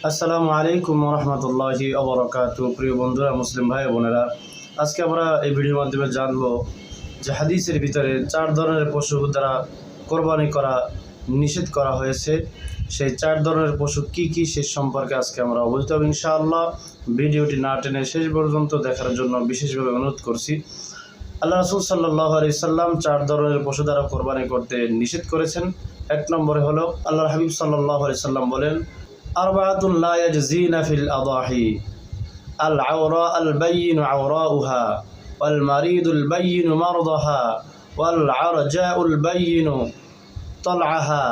আসসালামু আলাইকুম রহমতুল্লাহি ওয়া বারাকাতুহু। প্রিয় বন্ধুরা, মুসলিম ভাই বোনেরা, আজকে আমরা এই ভিডিওর মাধ্যমে জানব যে হাদিসের ভিতরে 4 ধরনের পশু দ্বারা কোরবানি করা নিষেধ করা হয়েছে। সেই 4 ধরনের পশু কি কি সে সম্পর্কে আজকে আমরা অবহিত হব ইনশাআল্লাহ। ভিডিওটি না টেনে শেষ পর্যন্ত দেখার জন্য বিশেষভাবে অনুরোধ করছি। আল্লাহ রাসূল সাল্লাল্লাহু আলাইহি সাল্লাম 4 ধরনের পশু দ্বারা কোরবানি করতে নিষেধ করেছেন। এক নম্বরে হলো আল্লাহর হাবিব সাল্লাল্লাহু আলাইহি সাল্লাম বলেন, আরবাআতুন লা ইয়াজজিনা ফিল আদাহি আল আওরা আল বাইয়িন আওরাউহা ওয়াল মারিদুল বাইয়িন মারদাহা ওয়াল আরজাউল বাইয়িন তালআহা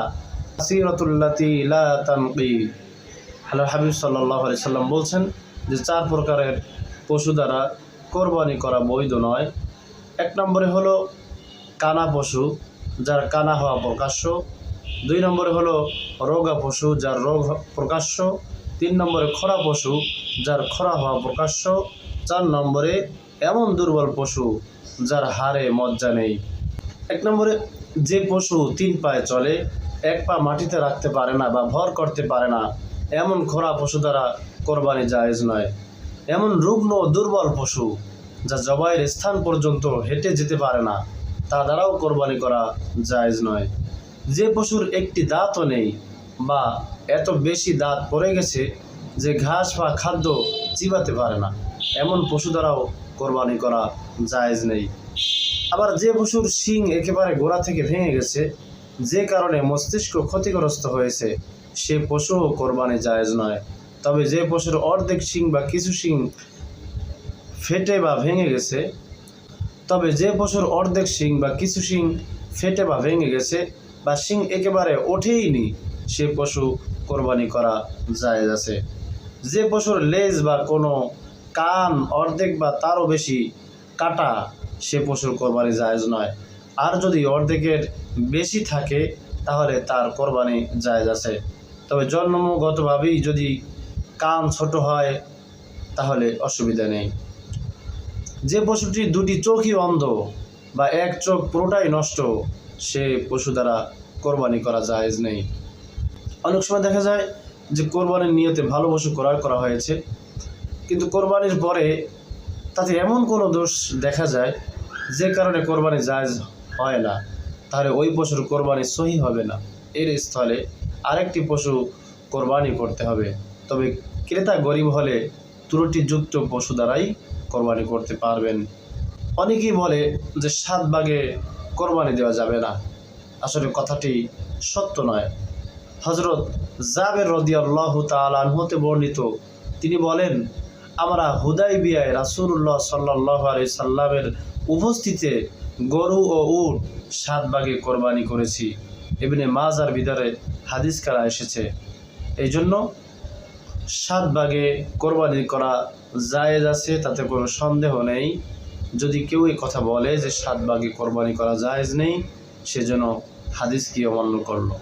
সিরাতুল্লাতি লা তানকি। আল্লাহর হাবিব সাল্লাল্লাহু আলাইহি সাল্লাম বলছেন যে 4 প্রকারের পশু দ্বারা কোরবানি করা বৈধ নয়। এক নম্বরে হলো কানা পশু, যার কানা হওয়া প্রকাশ্য। 2 নম্বরে হলো রোগা পশু, যার রোগ প্রকাশ্য। 3 নম্বরে খরা পশু, যার খরা হওয়া প্রকাশ্য। 4 নম্বরে এমন দুর্বল পশু যার হাড়ে মজ্জা নেই। 1 নম্বরে যে পশু 3 পায়ে চলে, 1 পা মাটিতে রাখতে পারে না বা ভর করতে পারে না, এমন খরা পশু দ্বারা কোরবানি জায়েজ নয়। এমন রুগ্ন দুর্বল পশু যা জবাইয়ের স্থান পর্যন্ত হেঁটে যেতে পারে না, তা দ্বারাও কোরবানি করা জায়েজ নয়। যে পশুর একটি দাঁতও নেই বা এত বেশি দাঁত পড়ে গেছে যে ঘাস বা খাদ্য চিবাতে পারে না, এমন পশু দ্বারাও কোরবানি করা জায়েজ নেই। আবার যে পশুর শিং একেবারে গোড়া থেকে ভেঙে গেছে, যে কারণে মস্তিষ্ক ক্ষতিগ্রস্ত হয়েছে, সে পশুও কোরবানি জায়েজ নয়। তবে যে পশুর অর্ধেক শিং বা কিছু শিং ফেটে বা ভেঙে গেছে বা শিং একেবারে ওঠেইনি, সে পশু কোরবানি করা জায়েজ আছে। যে পশুর লেজ বা কোনো কান অর্ধেক বা তারও বেশি কাটা, সে পশুর কোরবানি জায়েজ নয়। আর যদি অর্ধেকের বেশি থাকে তাহলে তার কোরবানি জায়েজ আছে। তবে জন্মগতভাবেই যদি কান ছোট হয় তাহলে অসুবিধা নেই। যে পশুটি 2টি চোখই অন্ধ বা 1 চোখ পুরোটাই নষ্ট, সে পশু দ্বারা কোরবানি করা জায়েজ নেই। অনেক সময় দেখা যায় যে কোরবানির নিয়তে ভালো পশু ক্রয় করা হয়েছে, কিন্তু কোরবানির পরে তাতে এমন কোনো দোষ দেখা যায় যে কারণে কোরবানি জায়েজ হয় না, তাহলে ওই পশুর কোরবানি সহি হবে না। এর স্থলে আরেকটি পশু কোরবানি করতে হবে। তবে ক্রেতা গরিব হলে ত্রুটিযুক্ত পশু দ্বারাই কোরবানি করতে পারবেন। অনেকেই বলে যে 7 ভাগে কোরবানি দেওয়া যাবে না। আসলে কথাটি সত্য নয়। হযরত জাবের রাদিয়াল্লাহু তাআলা আনহু হতে বর্ণিত, তিনি বলেন, আমরা হুদাইবিয়ায় রাসূলুল্লাহ সাল্লাল্লাহু আলাইহি সাল্লামের উপস্থিতিতে গরু ও উট 7 ভাগে কোরবানি করেছি। ইবনে মাজার ভিতরে হাদিস কারা এসেছে। এই জন্য 7 ভাগে কোরবানি করা জায়েজ আছে, তাতে কোনো সন্দেহ নেই। যদি কেউ এই কথা বলে যে 7 ভাগে কোরবানি করা জায়েজ নেই, সেজন্য হাদিস কি অমান্য করলো।